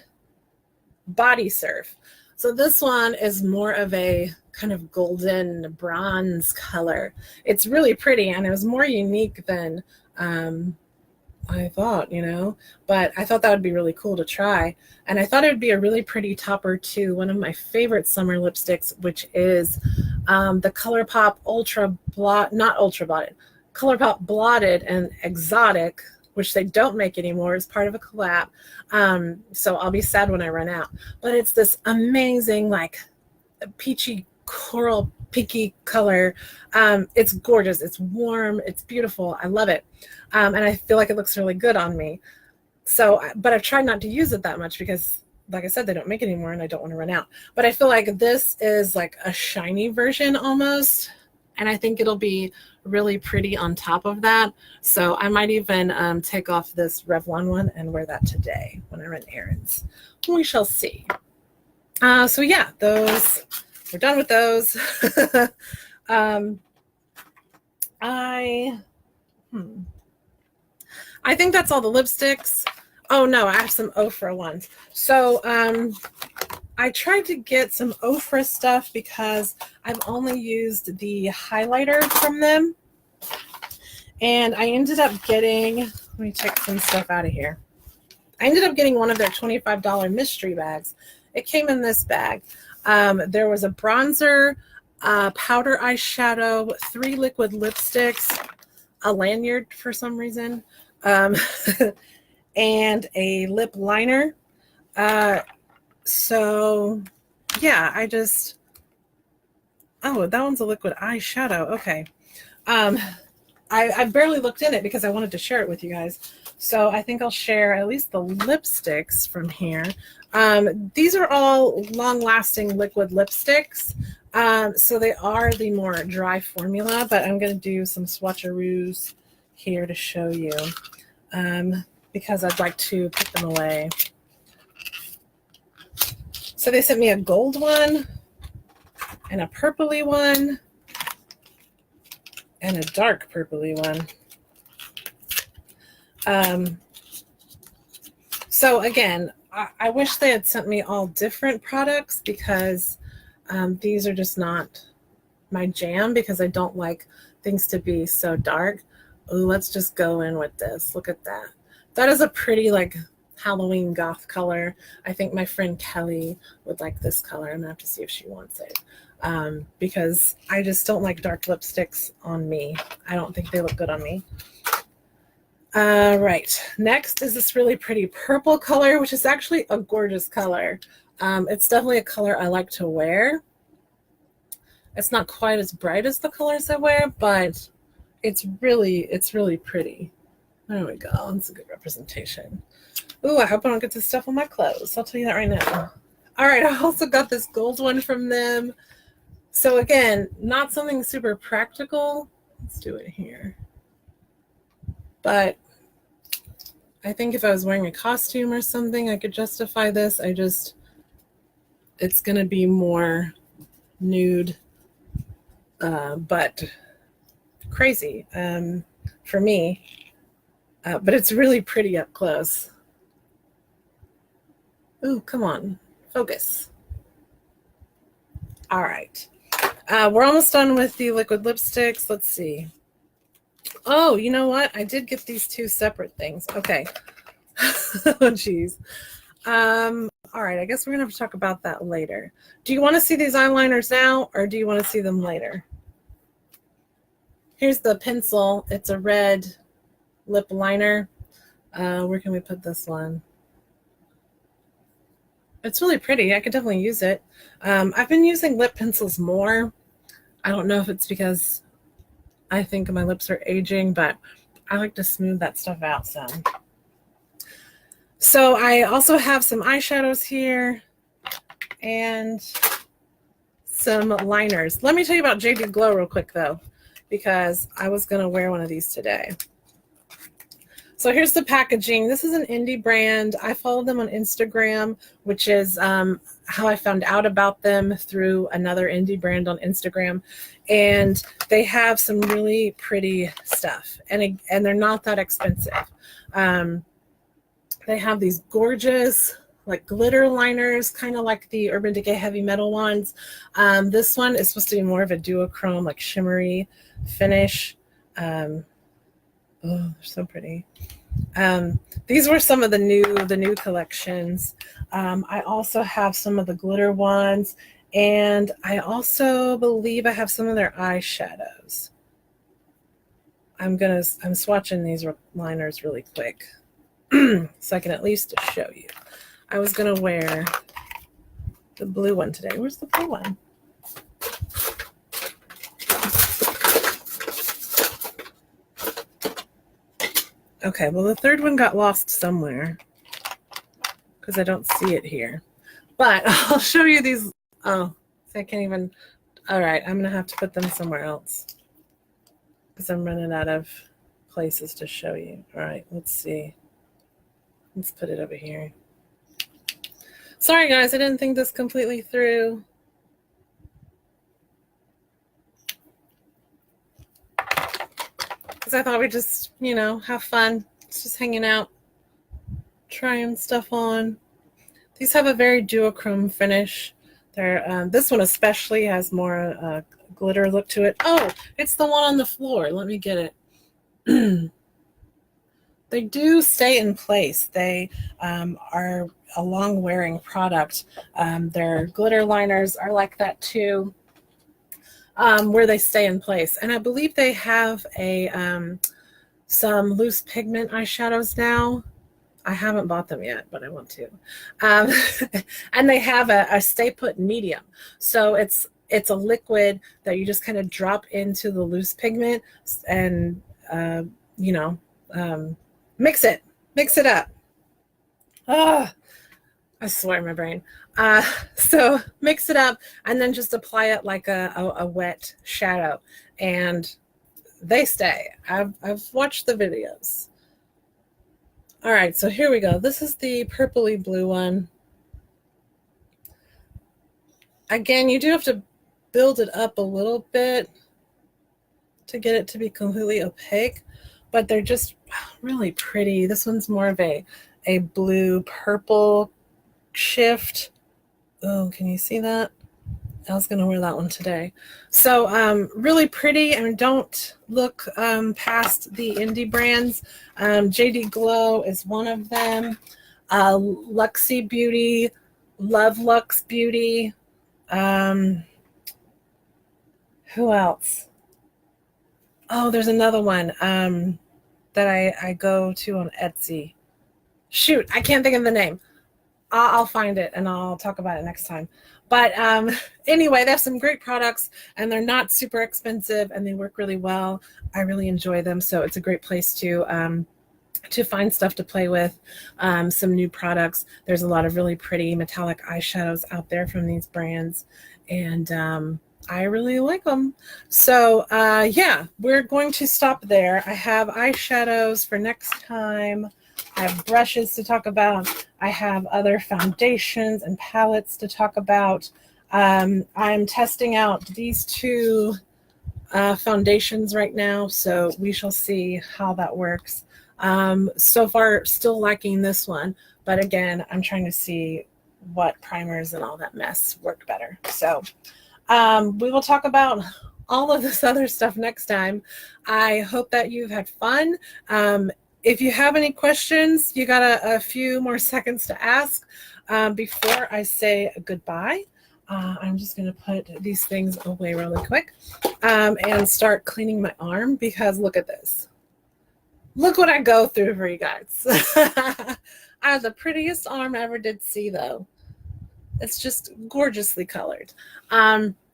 Body Surf. So this one is more of a kind of golden bronze color. It's really pretty, and it was more unique than I thought, but I thought that would be really cool to try. And I thought it would be a really pretty topper to one of my favorite summer lipsticks, which is the ColourPop ColourPop Blotted and Exotic, which they don't make anymore as part of a collab. So I'll be sad when I run out. But it's this amazing, like, peachy coral pinky color. It's gorgeous. It's warm. It's beautiful. I love it. And I feel like it looks really good on me. So, but I've tried not to use it that much because, like I said, they don't make it anymore and I don't want to run out. But I feel like this is like a shiny version almost. And I think it'll be really pretty on top of that. So I might even take off this Revlon one and wear that today when I run errands. We shall see. So yeah, we're done with those. I think that's all the lipsticks. Oh no, I have some Ofra ones. So I tried to get some Ofra stuff because I've only used the highlighter from them. And I ended up getting, let me take some stuff out of here. I ended up getting one of their $25 mystery bags. It came in this bag. There was a bronzer, powder eyeshadow, 3 liquid lipsticks, a lanyard for some reason, and a lip liner. So yeah, oh, that one's a liquid eyeshadow. Okay. I barely looked in it because I wanted to share it with you guys. So I think I'll share at least the lipsticks from here. These are all long-lasting liquid lipsticks. So they are the more dry formula, but I'm going to do some swatcheroos here to show you because I'd like to put them away. So they sent me a gold one and a purpley one and a dark purpley one. So again, I wish they had sent me all different products because these are just not my jam because I don't like things to be so dark. Ooh, let's just go in with this. Look at that. That is a pretty like Halloween goth color. I think my friend Kelly would like this color. I'm gonna have to see if she wants it because I just don't like dark lipsticks on me. I don't think they look good on me. Right, next is this really pretty purple color, which is actually a gorgeous color. It's definitely a color I like to wear. It's not quite as bright as the colors I wear, but it's really pretty. There we go. That's a good representation. Ooh, I hope I don't get this stuff on my clothes. I'll tell you that right now. All right, I also got this gold one from them. So again, not something super practical. Let's do it here. But I think if I was wearing a costume or something, I could justify this. It's going to be more nude, but crazy for me. But it's really pretty up close. Ooh, come on, focus. All right. We're almost done with the liquid lipsticks. Let's see. Oh, you know what? I did get these two separate things. Okay. Oh, geez. All right. I guess we're going to have to talk about that later. Do you want to see these eyeliners now or do you want to see them later? Here's the pencil. It's a red lip liner. Where can we put this one? It's really pretty. I could definitely use it. I've been using lip pencils more. I don't know if it's because I think my lips are aging, but I like to smooth that stuff out some. So I also have some eyeshadows here and some liners. Let me tell you about JD Glow real quick though, because I was going to wear one of these today. So here's the packaging. This is an indie brand. I follow them on Instagram, which is how I found out about them through another indie brand on Instagram. And they have some really pretty stuff. And they're not that expensive. They have these gorgeous like glitter liners, kind of like the Urban Decay Heavy Metal ones. This one is supposed to be more of a duochrome, like shimmery finish. Oh, they're so pretty. These were some of the new collections. I also have some of the glitter ones, and I also believe I have some of their eyeshadows. I'm swatching these liners really quick so I can at least show you. I was gonna wear the blue one today. Where's the blue one? Okay, well, the third one got lost somewhere because I don't see it here. But I'll show you these. Oh, I can't even. All right, I'm going to have to put them somewhere else because I'm running out of places to show you. All right, let's see. Let's put it over here. Sorry, guys, I didn't think this completely through. Because I thought we'd just, have fun. It's just hanging out, trying stuff on. These have a very duochrome finish. This one especially has more glitter look to it. Oh, it's the one on the floor. Let me get it. They do stay in place. They are a long-wearing product. Their glitter liners are like that too. Where they stay in place. And I believe they have some loose pigment eyeshadows now. I haven't bought them yet, but I want to. And they have a Stay Put medium. So it's a liquid that you just kind of drop into the loose pigment and, mix it up. Oh, I swear my brain. So mix it up and then just apply it like a wet shadow. And they stay. I've watched the videos. All right, so here we go. This is the purpley blue one. Again, you do have to build it up a little bit to get it to be completely opaque, but they're just really pretty. This one's more of a blue purple shift. Oh, can you see that? I was going to wear that one today. So really pretty, and don't look past the indie brands. JD Glow is one of them. Luxie Beauty, Love Lux Beauty. Who else? Oh, there's another one that I go to on Etsy. Shoot, I can't think of the name. I'll find it and I'll talk about it next time. But anyway, they have some great products, and they're not super expensive, and they work really well. I really enjoy them, so it's a great place to find stuff to play with, some new products. There's a lot of really pretty metallic eyeshadows out there from these brands, and I really like them. So yeah, we're going to stop there. I have eyeshadows for next time. I have brushes to talk about. I have other foundations and palettes to talk about. I'm testing out these two foundations right now, so we shall see how that works. So far, still liking this one, but again, I'm trying to see what primers and all that mess work better. So we will talk about all of this other stuff next time. I hope that you've had fun. If you have any questions, you got a few more seconds to ask before I say goodbye. I'm just going to put these things away really quick and start cleaning my arm, because look at this. Look what I go through for you guys. I have the prettiest arm I ever did see, though. It's just gorgeously colored.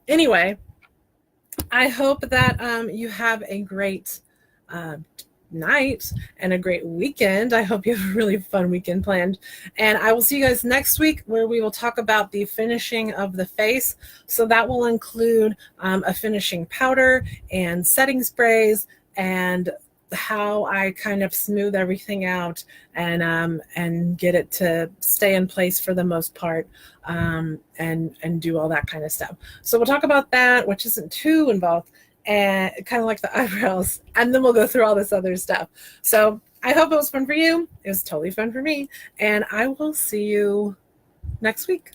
Anyway, I hope that you have a great night and a great weekend. I hope you have a really fun weekend planned, and I will see you guys next week, where we will talk about the finishing of the face. So that will include a finishing powder and setting sprays, and how I kind of smooth everything out and get it to stay in place for the most part, and do all that kind of stuff. So we'll talk about that, which isn't too involved, and kind of like the eyebrows, and then we'll go through all this other stuff. So I hope it was fun for you. It was totally fun for me, and I will see you next week.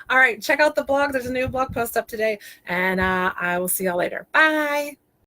All right, check out the blog. There's a new blog post up today, and I will see y'all later. Bye.